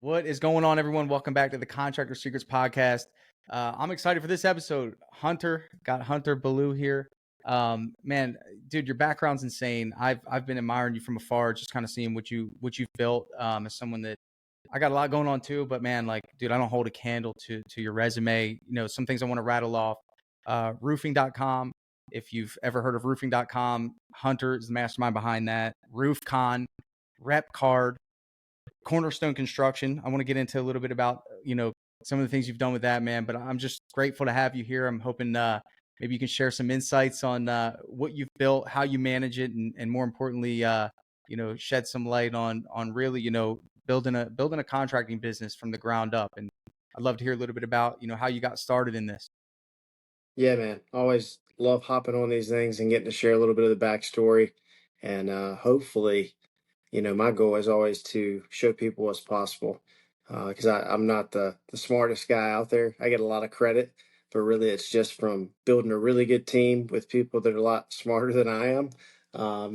What is going on, everyone? Welcome back to the Contractor Secrets Podcast. I'm excited for this episode. Got Hunter Ballou here. Man, dude, your background's insane. I've been admiring you from afar, just kind of seeing what you've built. As someone that I got a lot going on too, but man, like, dude, I don't hold a candle to your resume. Some things I want to rattle off. Roofing.com. If you've ever heard of roofing.com, Hunter is the mastermind behind that. RoofCon, RepCard, Cornerstone Construction. I want to get into a little bit about, some of the things you've done with that, man. But I'm just grateful to have you here. I'm hoping maybe you can share some insights on what you've built, how you manage it, and more importantly, shed some light on really, building a contracting business from the ground up. And I'd love to hear a little bit about, how you got started in this. Yeah, man. Always love hopping on these things and getting to share a little bit of the backstory. And hopefully, my goal is always to show people what's possible. Because I'm not the smartest guy out there. I get a lot of credit, but really it's just from building a really good team with people that are a lot smarter than I am,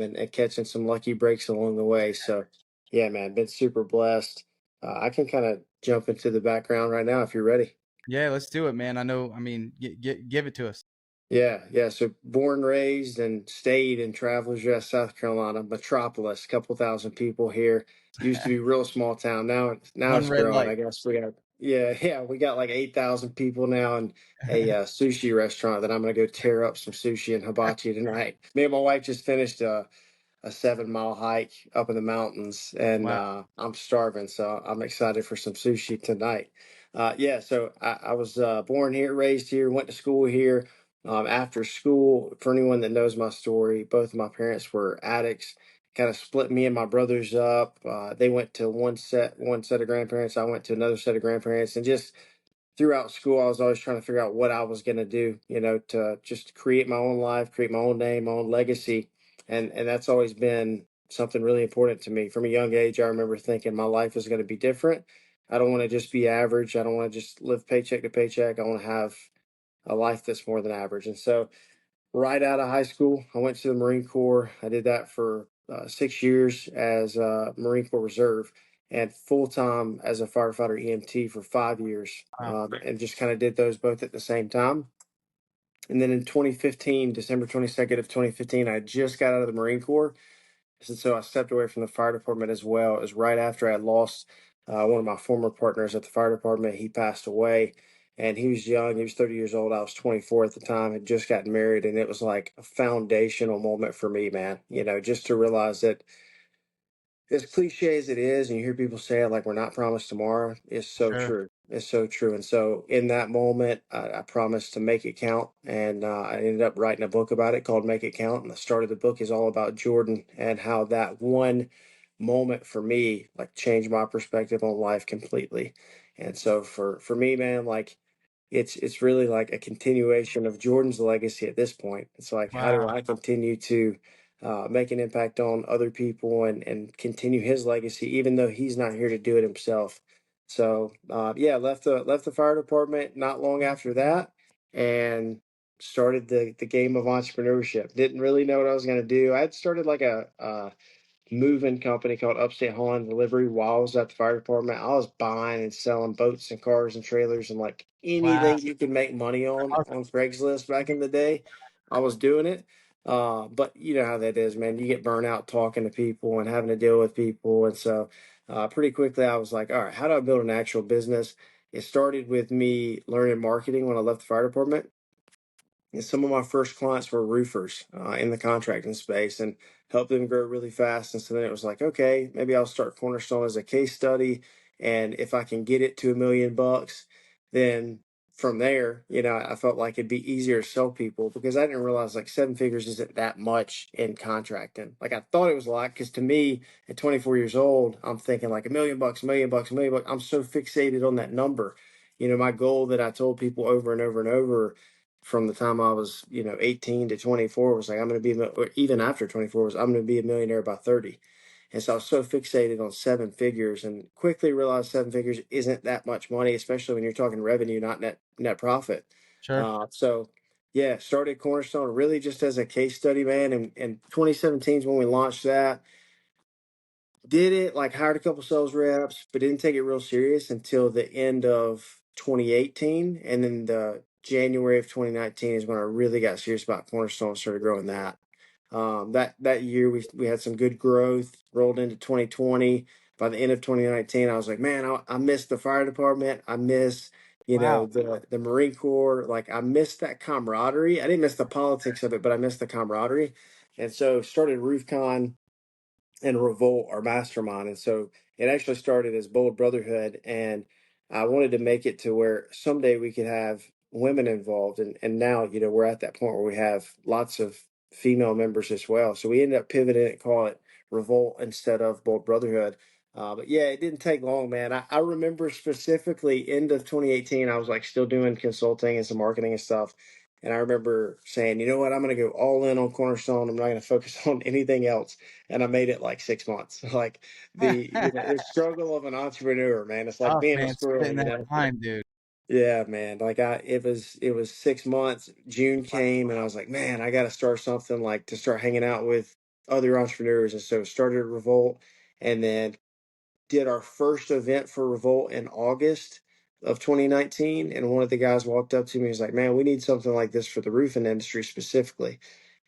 and catching some lucky breaks along the way. So, yeah, man, been super blessed. I can kind of jump into the background right now if you're ready. Yeah, let's do it, man. I know. I mean, give it to us. Yeah, yeah. So born, raised, and stayed in Travelers Rest, South Carolina, metropolis, couple thousand people here. Used to be real small town. Now One it's red growing. light. I guess we got yeah, we got like 8,000 people now, and a sushi restaurant that I'm gonna go tear up some sushi and hibachi tonight. Me and my wife just finished a 7 mile hike up in the mountains, and Wow. I'm starving, so I'm excited for some sushi tonight. Yeah, so I was born here, raised here, went to school here. After school, for anyone that knows my story, both of my parents were addicts. Kind of split me and my brothers up. They went to one set of grandparents. I went to another set of grandparents, and just throughout school, I was always trying to figure out what I was going to do, to just create my own life, create my own name, my own legacy. And that's always been something really important to me. From a young age, I remember thinking my life is going to be different. I don't want to just be average. I don't want to just live paycheck to paycheck. I want to have a life that's more than average. And so, right out of high school, I went to the Marine Corps. I did that for 6 years as a Marine Corps Reserve, and full time as a firefighter EMT for 5 years, Wow. and just kind of did those both at the same time. And then in 2015, December 22nd of 2015, I just got out of the Marine Corps. So I stepped away from the fire department as well. It was right after I lost one of my former partners at the fire department. He passed away, and he was young. He was 30 years old. I was 24 at the time, had just gotten married. And it was like a foundational moment for me, man, just to realize that, as cliche as it is, and you hear people say it like we're not promised tomorrow, it's so Sure. true. It's so true. And so in that moment, I promised to make it count. And I ended up writing a book about it called Make It Count. And the start of the book is all about Jordan and how that one moment for me like changed my perspective on life completely. And so for me, man, like it's really like a continuation of Jordan's legacy at this point. It's like, how do Wow. I continue to make an impact on other people and continue his legacy, even though he's not here to do it himself? So yeah, left the fire department not long after that, and started the game of entrepreneurship. Didn't really know what I was going to do. I had started like a moving company called Upstate Hauling Delivery while I was at the fire department. I was buying and selling boats and cars and trailers and like Wow. anything you could make money on Craigslist back in the day. I was doing it. But you know how that is, man. You get burnt out talking to people and having to deal with people. And so pretty quickly I was like, all right, how do I build an actual business? It started with me learning marketing when I left the fire department, and some of my first clients were roofers in the contracting space, and helped them grow really fast. And so then it was like, okay, maybe I'll start Cornerstone as a case study. And if I can get it to $1 million, then from there, I felt like it'd be easier to sell people, because I didn't realize like seven figures isn't that much in contracting. Like I thought it was a lot, because to me at 24 years old, I'm thinking like $1 million, $1 million, $1 million. I'm so fixated on that number. My goal that I told people over and over and over from the time I was, 18 to 24 was like, I'm going to be, or even after 24 was, I'm going to be a millionaire by 30. And so I was so fixated on seven figures, and quickly realized seven figures isn't that much money, especially when you're talking revenue, not net profit. Sure. So yeah, started Cornerstone really just as a case study, man. And 2017 is when we launched that. Did it, like hired a couple sales reps, but didn't take it real serious until the end of 2018. And then the January of 2019 is when I really got serious about Cornerstone and started growing that. That year we had some good growth, rolled into 2020. By the end of 2019, I was like, man, I miss the fire department. I miss, Wow. the Marine Corps. Like I miss that camaraderie. I didn't miss the politics of it, but I missed the camaraderie. And so started RoofCon and Revolt our mastermind. And so it actually started as Bold Brotherhood. And I wanted to make it to where someday we could have women involved. And now, we're at that point where we have lots of female members as well. So we ended up pivoting and call it Revolt instead of Bold Brotherhood. But yeah, it didn't take long, man. I remember specifically end of 2018, I was like still doing consulting and some marketing and stuff. And I remember saying, you know what, I'm going to go all in on Cornerstone. I'm not going to focus on anything else. And I made it like 6 months. Like the struggle of an entrepreneur, man. It's like Tough, being a man. squirrel, Spitting that time, dude. Yeah, man. Like it was 6 months. June came, and I was like, man, I got to start something like to start hanging out with other entrepreneurs. And so started Revolt, and then did our first event for Revolt in August of 2019. And one of the guys walked up to me and was like, man, we need something like this for the roofing industry specifically.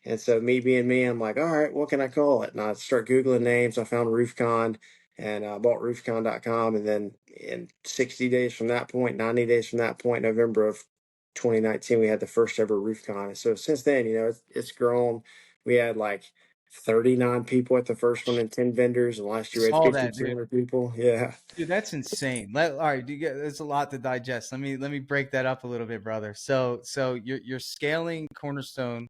And so me being me, I'm like, all right, what can I call it? And I start Googling names. I found RoofCon and I bought roofcon.com. And then in 60 days from that point, 90 days from that point, November of 2019, we had the first ever RoofCon. And so since then, it's grown. We had like 39 people at the first one and 10 vendors. And last year we had Saw that, dude. 5,200 people. Yeah. Dude, that's insane. All right, there's a lot to digest. Let me break that up a little bit, brother. So you're scaling Cornerstone.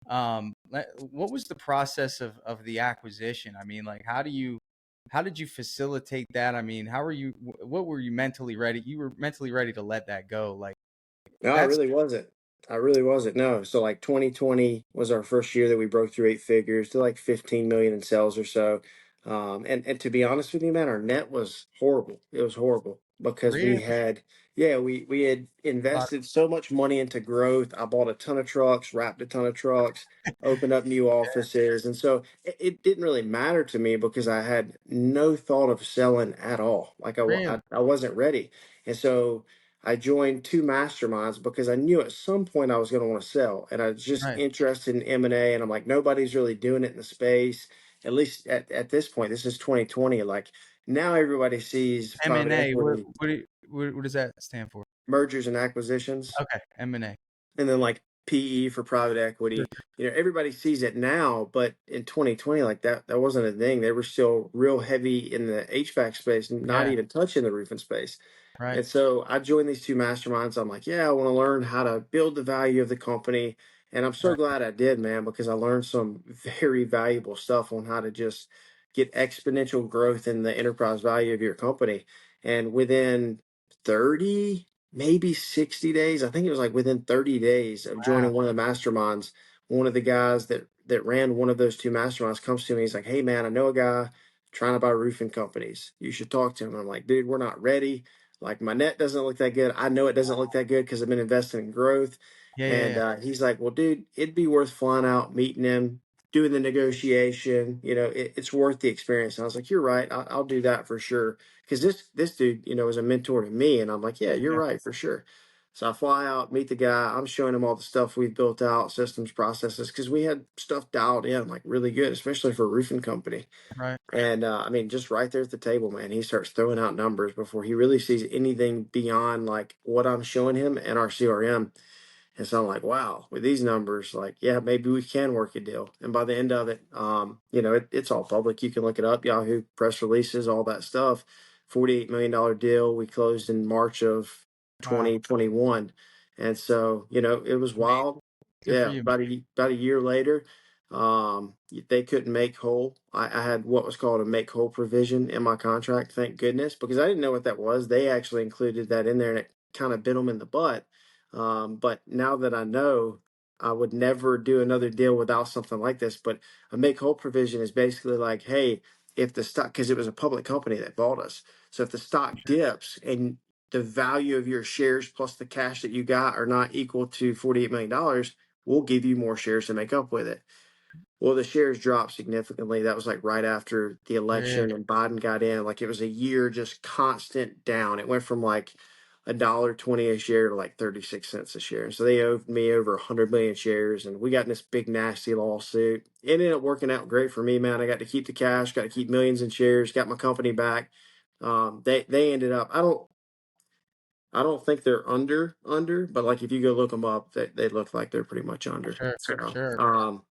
What was the process of the acquisition? I mean, like, how did you facilitate that? I mean, what were you mentally ready? You were mentally ready to let that go. Like, No, I that's really wasn't. I really wasn't. No. So like 2020 was our first year that we broke through eight figures to like 15 million in sales or so. And to be honest with you, man, our net was horrible. It was horrible because really we had a lot. invested so much money into growth. I bought a ton of trucks, wrapped a ton of trucks, opened up new offices. And so it didn't really matter to me because I had no thought of selling at all. Like Really, I wasn't ready. And so I joined two masterminds because I knew at some point I was going to want to sell, and I was just right? interested in M&A. And I'm like, nobody's really doing it in the space. At least at this point, this is 2020. Like now, everybody sees private M&A. equity What does that stand for? mergers and acquisitions, Okay, M&A. and then like PE for private Sure. equity. Everybody sees it now, but in 2020, like that wasn't a thing. They were still real heavy in the HVAC space, not Yeah, even touching the roofing space. right, And so I joined these two masterminds. I'm like, yeah, I want to learn how to build the value of the company. And I'm so right, glad I did, man, because I learned some very valuable stuff on how to just get exponential growth in the enterprise value of your company. And within 30, maybe 60 days, I think it was like within 30 days of wow, joining one of the masterminds, one of the guys that ran one of those two masterminds comes to me. He's like, hey, man, I know a guy trying to buy roofing companies. You should talk to him. I'm like, dude, we're not ready. Like my net doesn't look that good. I know it doesn't look that good because I've been investing in growth. yeah, yeah, And yeah, he's like, well, dude, it'd be worth flying out, meeting him, doing the negotiation. It's worth the experience. And I was like, you're right. I'll do that for sure. Because this dude, is a mentor to me. And I'm like, yeah, you're yeah, right for sure. So I fly out, meet the guy. I'm showing him all the stuff we've built out, systems, processes, because we had stuff dialed in like really good, especially for a roofing company. right, And I mean, just right there at the table, man, he starts throwing out numbers before he really sees anything beyond like what I'm showing him and our CRM. And so I'm like, wow, with these numbers, like, yeah, maybe we can work a deal. And by the end of it, it's all public. You can look it up, Yahoo press releases, all that stuff. $48 million deal. We closed in March of wow, 2021. And so, it was amazing. wild. Good for Yeah, you, man. about a year later, they couldn't make whole. I had what was called a make whole provision in my contract, thank goodness, because I didn't know what that was. They actually included that in there, and it kind of bit them in the butt. But now that I know, I would never do another deal without something like this. But a make whole provision is basically like, hey, if the stock, because it was a public company that bought us, so if the stock dips and the value of your shares plus the cash that you got are not equal to $48 million, we'll give you more shares to make up with it. Well, the shares dropped significantly. That was like right after the Really? election and Biden got in. Like it was a year just constant down. It went from like $1.20 a share to like 36 cents a share. So they owed me over 100 million shares, and we got in this big nasty lawsuit. It ended up working out great for me, man. I got to keep the cash, got to keep millions in shares, got my company back. They ended up. I don't think they're under, but like if you go look them up, they look like they're pretty much under. Sure, So sure.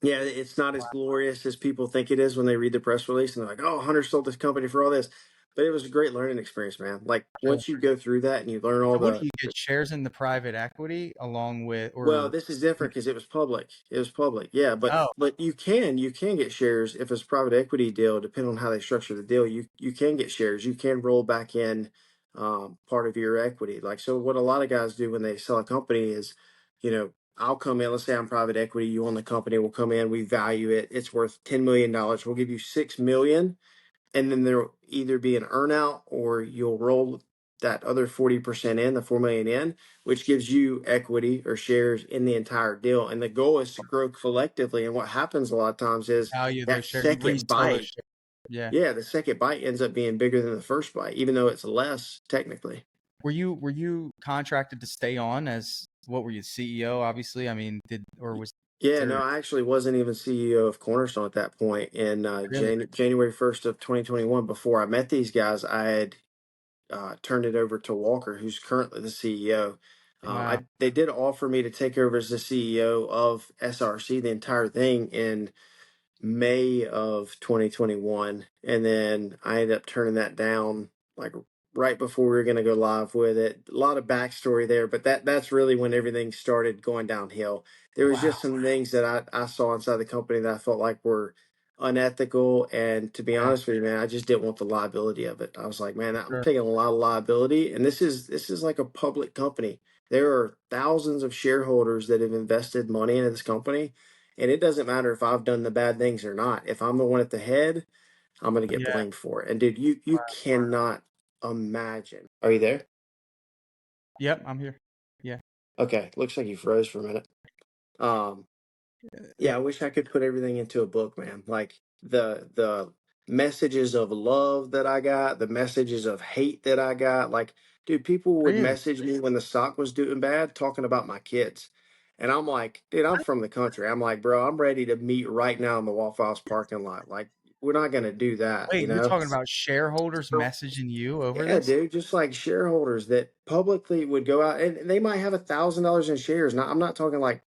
yeah, it's not as glorious as people think it is when they read the press release and they're like, "Oh, Hunter sold this company for all this," but it was a great learning experience, man. Like Sure. once you go through that and you learn all So what do the you get, shares in the private equity along with, well, or this is different because it was public. It was public, yeah. But oh, but you can get shares if it's a private equity deal. Depending on how they structure the deal, you can get shares. You can roll back in part of your equity. Like so, what a lot of guys do when they sell a company is, I'll come in. Let's say I'm private equity. You own the company. We'll come in. We value it. It's worth $10 million. We'll give you 6 million, and then there'll either be an earnout or you'll roll that other 40% in, the 4 million in, which gives you equity or shares in the entire deal. And the goal is to grow collectively. And what happens a lot of times is value of those that shares, you second resell those bite, shares. Yeah. yeah, the second bite ends up being bigger than the first bite, even though it's less technically. Were you contracted to stay on as, what were you, CEO? Obviously, I mean, was Yeah, no, there I actually wasn't even CEO of Cornerstone at that point. In really? January 1st of 2021, before I met these guys, I had turned it over to Walker, who's currently the CEO. Wow. They did offer me to take over as the CEO of SRC, the entire thing, in May of 2021, and then I ended up turning that down like right before we were going to go live with it. A lot of backstory there, but that's really when everything started going downhill. There was Wow. just some things that I saw inside the company that I felt like were unethical, and to be Yeah, honest with you, man, I just didn't want the liability of it. I was like, man, I'm sure. taking a lot of liability, and this is like a public company. There are thousands of shareholders that have invested money into this company, and it doesn't matter if I've done the bad things or not. If I'm the one at the head, I'm going to get Yeah. blamed for it. And dude, you cannot imagine. Are you there? Yep, I'm here. Yeah. Okay, looks like you froze for a minute. Um, Yeah. yeah, I wish I could put everything into a book, man. Like the messages of love that I got, the messages of hate that I got. Like, dude, people would Really? message me when the stock was doing bad, talking about my kids. And I'm like, dude, I'm from the country. I'm like, bro, I'm ready to meet right now in the Waffle House parking lot. Like, we're not gonna do that, Wait, you're talking about shareholders messaging you over Yeah, this? dude, just like shareholders that publicly would go out and they might have $1,000 in shares. Now, I'm not talking like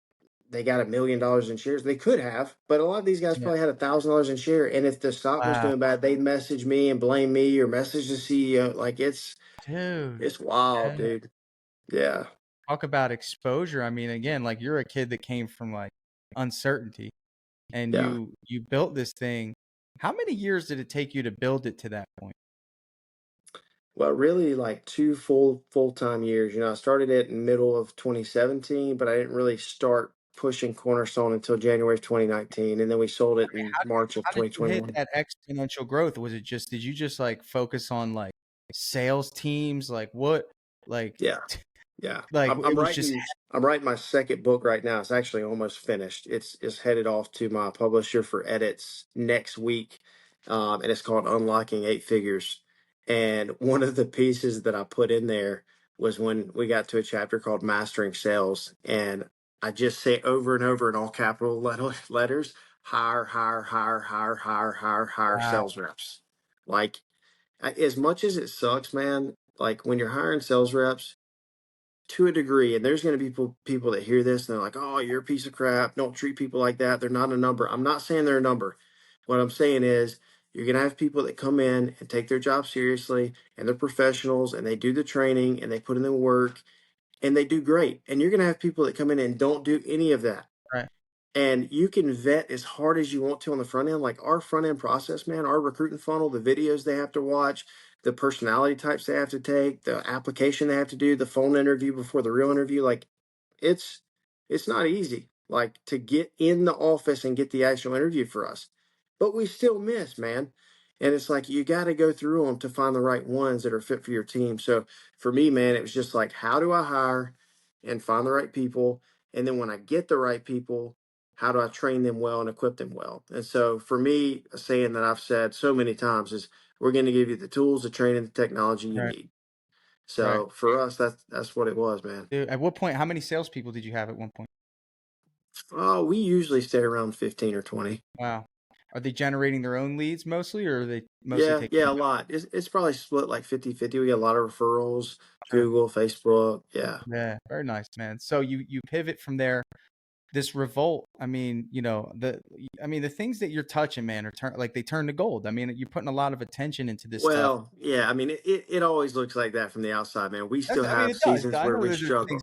they got $1 million in shares. They could have, but a lot of these guys Yeah. probably had $1,000 in share. And if the stock was Wow. doing bad, they'd message me and blame me or message the CEO. Like Dude. it's wild, Yeah. dude. Yeah, Talk about exposure. I mean, again, like, you're a kid that came from like uncertainty, and yeah. you built this thing. How many years did it take you to build it to that point? Well, really, like two full-time years. I started it in middle of 2017, but I didn't really start pushing Cornerstone until January of 2019, and then we sold it I mean, in March of how did you hit 2021. that exponential growth? Was it just, did you just like focus on like sales teams? Like what, like, Yeah. Yeah, like I'm, it I'm was just, writing. I'm writing my second book right now. It's actually almost finished. It's headed off to my publisher for edits next week, and it's called Unlocking Eight Figures. And one of the pieces that I put in there was when we got to a chapter called Mastering Sales, and I just say over and over in all capital letters: hire, hire, hire, hire, hire, hire, hire wow. sales reps. Like as much as it sucks, man. Like when you're hiring sales reps to a degree, and there's going to be people that hear this and they're like, "Oh, you're a piece of crap. Don't treat people like that. They're not a number." I'm not saying they're a number. What I'm saying is you're going to have people that come in and take their job seriously, and they're professionals, and they do the training, and they put in the work, and they do great. And you're going to have people that come in and don't do any of that. Right. And you can vet as hard as you want to on the front end. Like our front end process, man, our recruiting funnel, the videos they have to watch, the personality types they have to take, the application they have to do, the phone interview before the real interview. Like it's it's not easy, like to get in the office and get the actual interview for us. But we still miss, man. And it's like you got to go through them to find the right ones that are fit for your team. So for me, man, it was just like, how do I hire and find the right people? And then when I get the right people, how do I train them well and equip them well? And so for me, a saying that I've said so many times is, we're going to give you the tools, the training, the technology you Right. need. Right. So for us, that's what it was, man. Dude, at what point, how many salespeople did you have at one point? Oh, we usually stay around 15 or 20. Wow. Are they generating their own leads mostly, or are they mostly Yeah, taking? yeah, a lot. It's probably split like 50-50. We get a lot of referrals, Sure. Google, Facebook. Yeah. Yeah, very nice, man. So you pivot from there. This revolt, I mean, the things that you're touching, man, they turn to gold. I mean, you're putting a lot of attention into this stuff. Well, yeah, I mean, it always looks like that from the outside, man. We still I mean, have it does. seasons I where know we that there's things. struggle.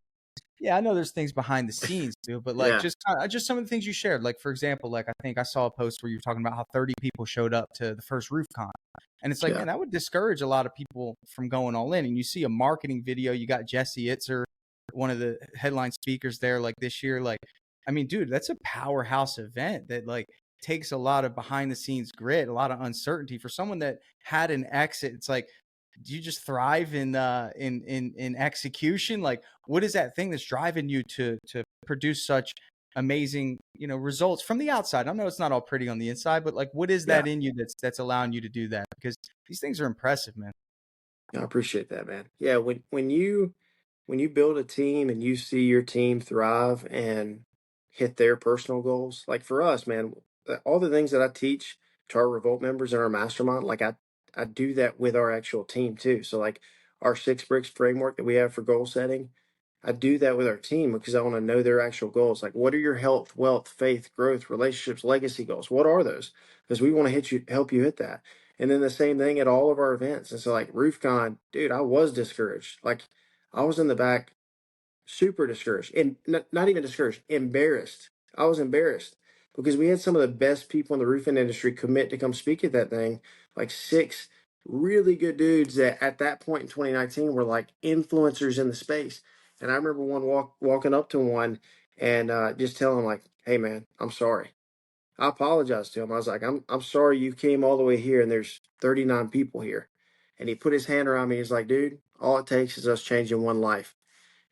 Yeah, I know there's things behind the scenes too, but like Yeah, just some of the things you shared. Like for example, like I think I saw a post where you were talking about how 30 people showed up to the first RoofCon, and it's like, yeah, man, that would discourage a lot of people from going all in. And you see a marketing video, you got Jesse Itzer, one of the headline speakers there, like this year. Like, I mean, dude, that's a powerhouse event that like takes a lot of behind the scenes grit, a lot of uncertainty for someone that had an exit. It's like, do you just thrive in execution? Like, what is that thing that's driving you to produce such amazing, results from the outside? I know it's not all pretty on the inside, but like, what is yeah. that in you that's allowing you to do that? Because these things are impressive, man. I appreciate that, man. Yeah, when you build a team and you see your team thrive and hit their personal goals, like for us, man, all the things that I teach to our Revolt members in our mastermind, like I do that with our actual team too. So like our 6 bricks framework that we have for goal setting, I do that with our team because I want to know their actual goals. Like, what are your health, wealth, faith, growth, relationships, legacy goals? What are those? Because we want to help you hit that. And then the same thing at all of our events. And so, like RoofCon, dude, I was discouraged. Like, I was in the back, super discouraged, and not even discouraged, embarrassed. I was embarrassed because we had some of the best people in the roofing industry commit to come speak at that thing. Like 6 really good dudes that at that point in 2019 were like influencers in the space. And I remember walking up to one and just telling him like, "Hey man, I'm sorry." I apologized to him. I was like, I'm sorry you came all the way here and there's 39 people here. And he put his hand around me. He's like, dude, all it takes is us changing one life.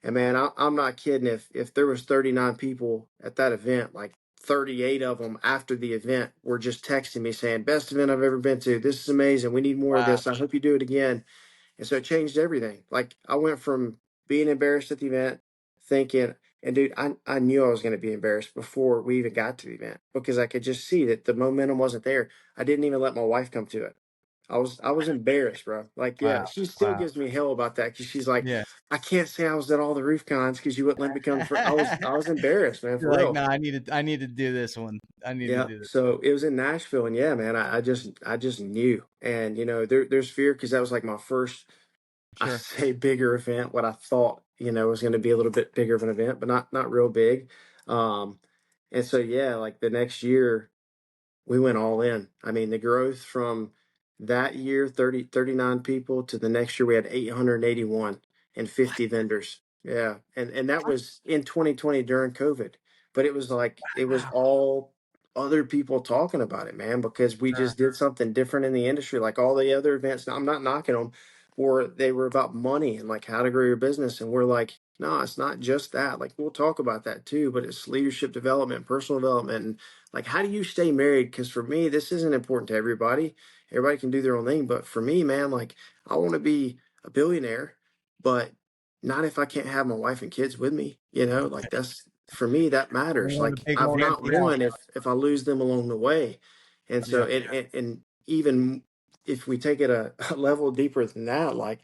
And man, I'm not kidding. If there was 39 people at that event, like 38 of them after the event were just texting me saying, best event I've ever been to. This is amazing. We need more of Wow. this. I hope you do it again. And so it changed everything. Like I went from being embarrassed at the event, thinking, and dude, I knew I was going to be embarrassed before we even got to the event because I could just see that the momentum wasn't there. I didn't even let my wife come to it. I was embarrassed, bro. Like, yeah, Wow. she still Wow. gives me hell about that because she's like, Yeah. I can't say I was at all the roof cons because you wouldn't let me come. I was embarrassed, man, You're for like, real. no, I need to do this one. I need to Yeah. do this. So it was in Nashville, and yeah, man, I just knew, and there's fear because that was like my first, I Sure. say, bigger event. What I thought was going to be a little bit bigger of an event, but not real big. Um, and so yeah, like the next year we went all in. I mean, the growth from that year, 39 people, to the next year, we had 881 and 50 vendors. Yeah. And that What? was in 2020 during COVID. But it was like, it was Wow. all other people talking about it, man, because we Sure. just did something different in the industry. Like all the other events, now, I'm not knocking them, or they were about money and like how to grow your business. And we're like, no, it's not just that. Like we'll talk about that too, but it's leadership development, personal development, and like, how do you stay married? Because for me, this isn't important to everybody. Everybody can do their own thing. But for me, man, like, I want to be a billionaire, but not if I can't have my wife and kids with me. Like that's for me, that matters. One of the Like, big I've old not empty house. won if I lose them along the way. And so, Yeah. and even if we take it a level deeper than that, like,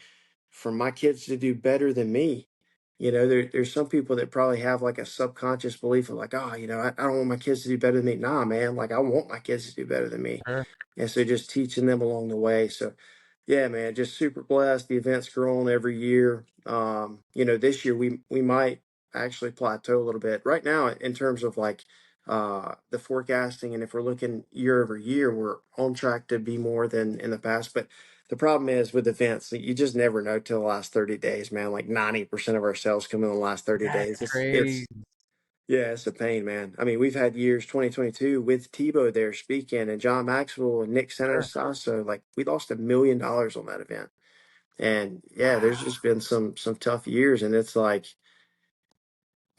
for my kids to do better than me, there's some people that probably have like a subconscious belief of like, oh, I don't want my kids to do better than me. Nah, man, like I want my kids to do better than me. Sure. And so just teaching them along the way. So yeah, man, just super blessed. The event's growing every year. This year we might actually plateau a little bit. Right now, in terms of like the forecasting, and if we're looking year over year, we're on track to be more than in the past. But the problem is with events, you just never know till the last 30 days, man. Like 90% of our sales come in the last 30 That's days. It's crazy. yeah, it's a pain, man. I mean, we've had years, 2022, with Tebow there speaking, and John Maxwell and Nick Sure. Santosasso. Like, we lost $1 million on that event. And yeah, there's Wow. just been some tough years, and it's like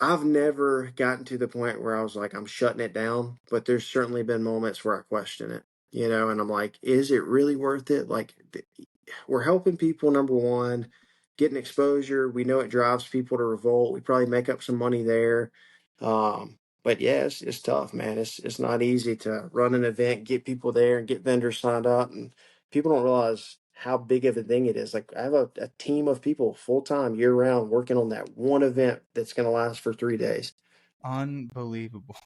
I've never gotten to the point where I was like, I'm shutting it down, but there's certainly been moments where I question it, and I'm like, is it really worth it? Like, we're helping people, number one, getting exposure. We know it drives people to Revolt. We probably make up some money there. But yeah, it's tough, man. It's not easy to run an event, get people there, and get vendors signed up. And people don't realize how big of a thing it is. Like, I have a team of people full time, year round, working on that one event that's going to last for 3 days. Unbelievable.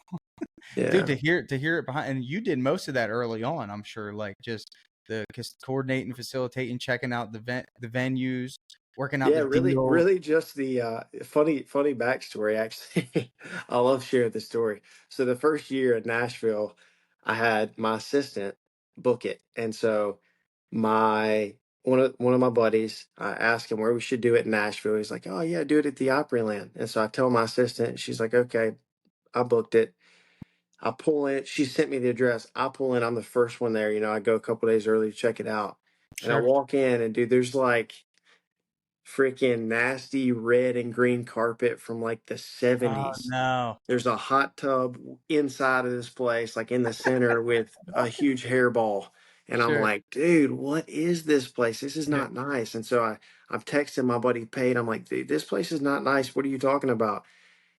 Dude, Yeah. to hear it behind, and you did most of that early on, I'm sure, like just the coordinating, facilitating, checking out the venues, working out Yeah, the really, deal. really just the funny backstory actually. I love sharing the story. So the first year in Nashville, I had my assistant book it. And so my one of my buddies, I asked him where we should do it in Nashville. He's like, "Oh yeah, do it at the Opryland." And so I tell my assistant, she's like, "Okay, I booked it." I pull in, she sent me the address. I pull in, I'm the first one there. I go a couple days early to check it out. And I Sure. walk in and dude, there's like freaking nasty red and green carpet from like the Oh 70s. no. There's a hot tub inside of this place, like in the center with a huge hairball. And I'm Sure. like, dude, what is this place? This is Yeah. not nice. And so I'm texting my buddy Pate. I'm like, dude, this place is not nice. What are you talking about?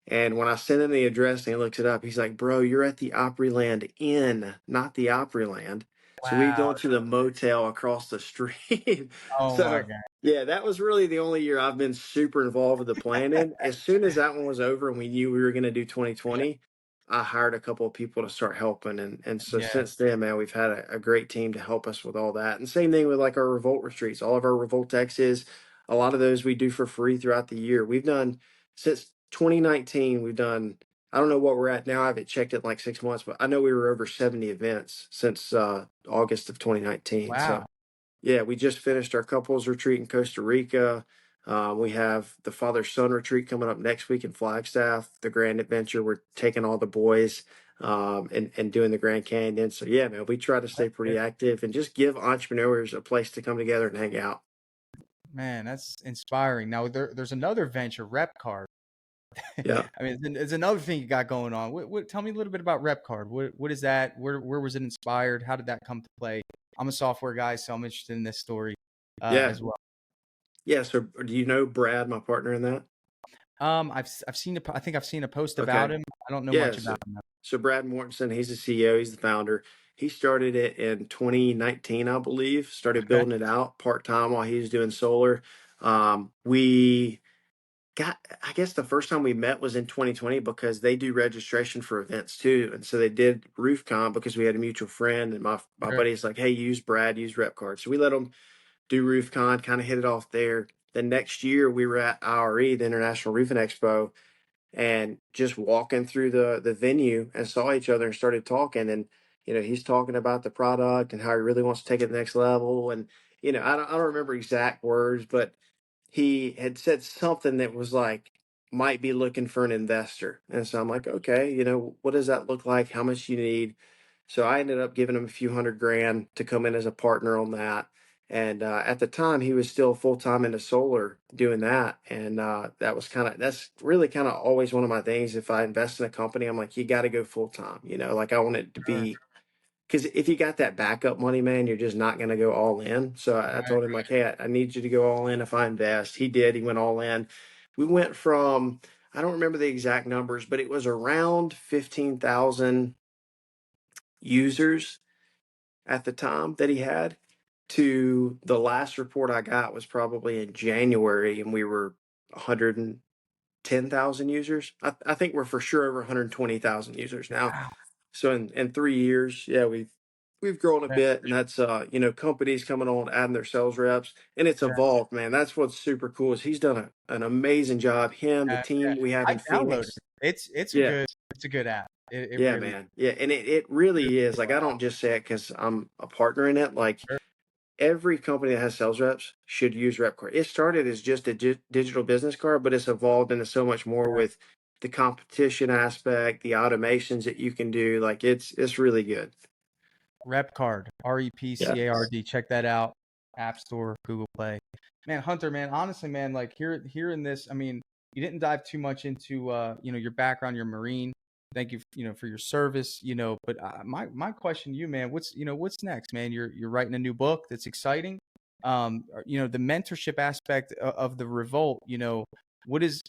And when I send him the address and he looks it up, he's like, "Bro, you're at the Opryland Inn, not the Opryland." So we Wow. go to the motel across the street. Oh my So God. yeah, that was really the only year I've been super involved with the planning. As soon as that one was over and we knew we were going to do 2020, I hired a couple of people to start helping. And so Yeah. since then, man, we've had a great team to help us with all that. And same thing with like our Revolt retreats, all of our Revolt X's, a lot of those we do for free throughout the year. We've done since 2019, we've done, I don't know what we're at now. I haven't checked it in like 6 months, but I know we were over 70 events since August of 2019. So Wow. yeah, we just finished our couples retreat in Costa Rica. We have the father son retreat coming up next week in Flagstaff, the Grand Adventure. We're taking all the boys and doing the Grand Canyon. So yeah, man, we try to stay That's pretty good. active and just give entrepreneurs a place to come together and hang out. Man, that's inspiring. Now there's another venture, RepCard. Yeah. I mean, it's another thing you got going on. Tell me a little bit about RepCard. What is that? Where was it inspired? How did that come to play? I'm a software guy, so I'm interested in this story Yeah. as well. Yeah. So do you know Brad, my partner in that? I've seen I think I've seen a post about Okay. him. I don't know Yeah. much So, about him though. so Brad Mortensen, he's the CEO, he's the founder. He started it in 2019, I believe, started Okay, building it out part time while he was doing solar. We got, I guess the first time we met was in 2020 because they do registration for events too. And so they did RoofCon because we had a mutual friend. And my sure. buddy's like, hey, use Brad, use RepCard. So we let them do RoofCon, kind of hit it off there. The next year we were at IRE, the International Roofing Expo, and just walking through the venue and saw each other and started talking. And he's talking about the product and how he really wants to take it to the next level. And I don't remember exact words, but he had said something that was like, might be looking for an investor. And so I'm like, okay, what does that look like? How much you need? So I ended up giving him a few $100,000 to come in as a partner on that. And at the time, he was still full time into solar doing that. And that's really kind of always one of my things. If I invest in a company, I'm like, you got to go full time. Like I want it to Sure. be, because if you got that backup money, man, you're just not going to go all in. So I Right. told him, like, hey, I need you to go all in if I invest. He did. He went all in. We went from, I don't remember the exact numbers, but it was around 15,000 users at the time that he had, to the last report I got was probably in January, and we were 110,000 users. I think we're for sure over 120,000 users now. Wow. So in 3 years, yeah, we've grown a That- bit, and that's companies coming on, adding their sales reps, and it's Sure. evolved, man. That's what's super cool is he's done an amazing job. Him, the Yeah. team we have I in downloaded Phoenix. it. It's a Yeah, good app. It yeah, really man. Yeah, and it really is. Like I don't just say it because I'm a partner in it. Like sure. every company that has sales reps should use RepCard. It started as just a digital business card, but it's evolved into so much more Yeah. with the competition aspect, the automations that you can do. Like it's really good. RepCard, Yeah. REPCARD. Check that out. App Store, Google Play. Man, Hunter, man, honestly, man, like hearing this, I mean, you didn't dive too much into your background, your Marine. Thank you, for your service. But my question to you, man, what's next, man? You're writing a new book that's exciting. The mentorship aspect of the Revolt. What is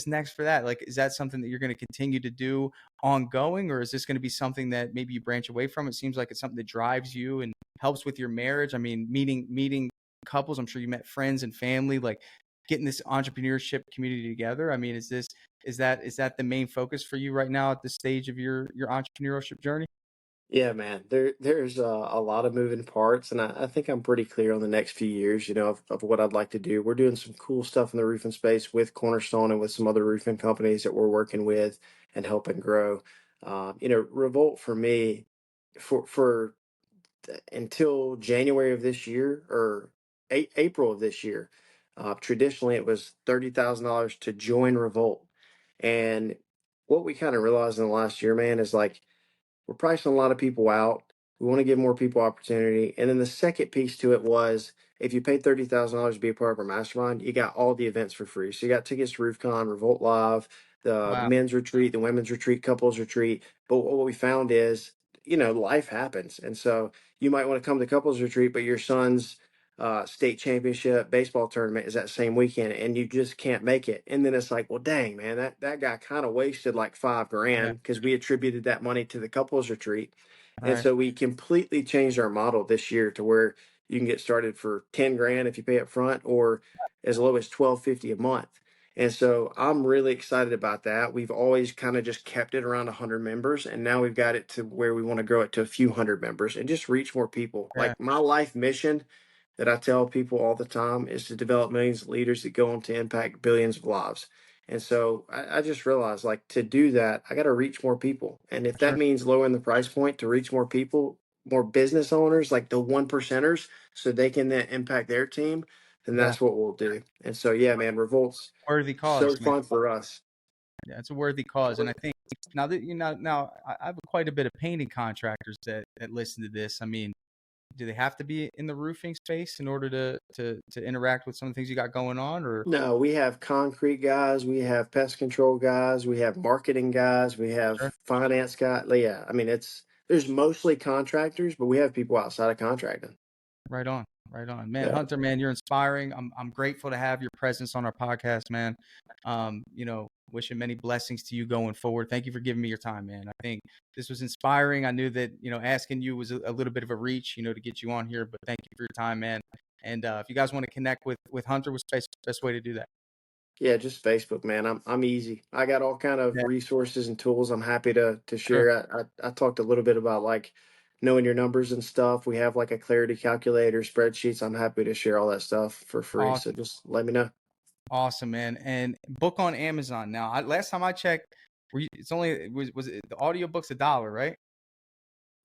next for that? Like, is that something that you're going to continue to do ongoing, or is this going to be something that maybe you branch away from? It seems like it's something that drives you and helps with your marriage. I mean, meeting couples. I'm sure you met friends and family, like getting this entrepreneurship community together. I mean, is that the main focus for you right now at this stage of your entrepreneurship journey? Yeah, man. There's a lot of moving parts, and I think I'm pretty clear on the next few years, of what I'd like to do. We're doing some cool stuff in the roofing space with Cornerstone and with some other roofing companies that we're working with and helping grow. Revolt for me, for until January of this year or April of this year, traditionally it was $30,000 to join Revolt, and what we kind of realized in the last year, man, is like we're pricing a lot of people out. We want to give more people opportunity. And then the second piece to it was if you paid $30,000 to be a part of our mastermind, you got all the events for free. So you got tickets to RoofCon, Revolt Live, the Wow. men's retreat, the women's retreat, couples retreat. But what we found is, life happens. And so you might want to come to couples retreat, but your son's state championship baseball tournament is that same weekend and you just can't make it. And then it's like, well, dang, man, that guy kind of wasted like Yeah. $5,000 because we attributed that money to the couples retreat. And Right. so we completely changed our model this year to where you can get started for 10 grand if you pay up front or as low as 1250 a month. And so I'm really excited about that. We've always kind of just kept it around 100 members, and now we've got it to where we want to grow it to a few hundred members and just reach more people. Yeah. Like my life mission that I tell people all the time is to develop millions of leaders that go on to impact billions of lives. And so I just realized, like, to do that, I got to reach more people. And if For that sure. means lowering the price point to reach more people, more business owners, like the one percenters, so they can then impact their team, then Yeah. that's what we'll do. And so, yeah, man, Revolt's Worthy so cause, man. fun for us. Yeah, it's a worthy cause, and I think now I have quite a bit of painting contractors that listen to this. I mean, do they have to be in the roofing space in order to interact with some of the things you got going on, or No, we have concrete guys, we have pest control guys, we have marketing guys, we have sure? finance guys. Yeah, I mean there's mostly contractors, but we have people outside of contracting. Right on, right on, man. Yeah. Hunter, man, you're inspiring. I'm grateful to have your presence on our podcast, man. Wishing many blessings to you going forward. Thank you for giving me your time, man. I think this was inspiring. I knew that asking you was a little bit of a reach, to get you on here, but thank you for your time, man. And if you guys want to connect with Hunter, what's the best way to do that? Yeah, just Facebook, man. I'm easy. I got all kind of Yeah, resources and tools I'm happy to sure. share. I talked a little bit about like knowing your numbers and stuff. We have like a clarity calculator, spreadsheets. I'm happy to share all that stuff for free. So Awesome, just let me know. awesome, man. And book on Amazon now. Last time I checked, it's only was it the audiobook's $1, right?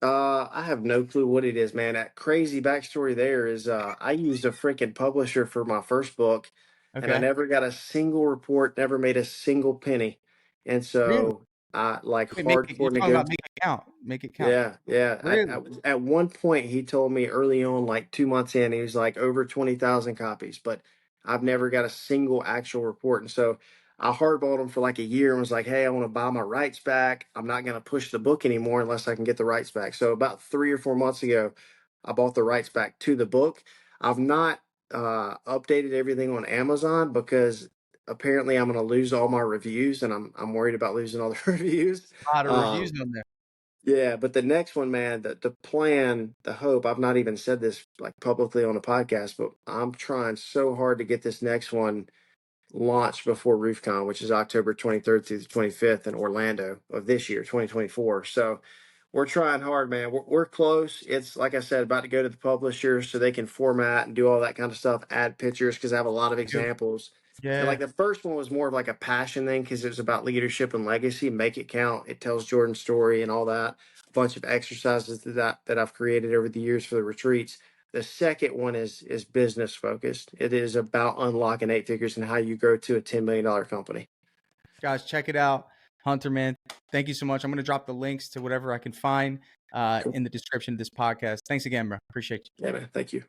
I have no clue what it is, man. That crazy backstory there is I used a freaking publisher for my first book and I Okay. never got a single report, never made a single penny. And Really? so I like Wait, make it, you're hardcore talking about nego make it count. Make it count. Yeah, yeah. Really? At one point, he told me early on, like 2 months in, he was like over 20,000 copies, but I've never got a single actual report. And so I hardballed him for like a year and was like, hey, I want to buy my rights back. I'm not going to push the book anymore unless I can get the rights back. So about 3 or 4 months ago, I bought the rights back to the book. I've not updated everything on Amazon because apparently I'm going to lose all my reviews and I'm worried about losing all the reviews. A lot of reviews Um, on there. yeah, but the next one, man, the plan, the hope, I've not even said this like publicly on a podcast, but I'm trying so hard to get this next one launched before RoofCon, which is October 23rd through the 25th in Orlando of this year, 2024. So we're trying hard, man. We're close. It's like I said, about to go to the publisher so they can format and do all that kind of stuff, add pictures because I have a lot of Good. examples. And like Yeah. the first one was more of like a passion thing because it was about leadership and legacy. Make it count. It tells Jordan's story and all that. A bunch of exercises that I've created over the years for the retreats. The second one is business focused. It is about unlocking eight figures and how you grow to a $10 million company. Guys, check it out. Hunter, man, thank you so much. I'm going to drop the links to whatever I can find Cool. in the description of this podcast. Thanks again, bro. Appreciate you. Yeah, man. Thank you.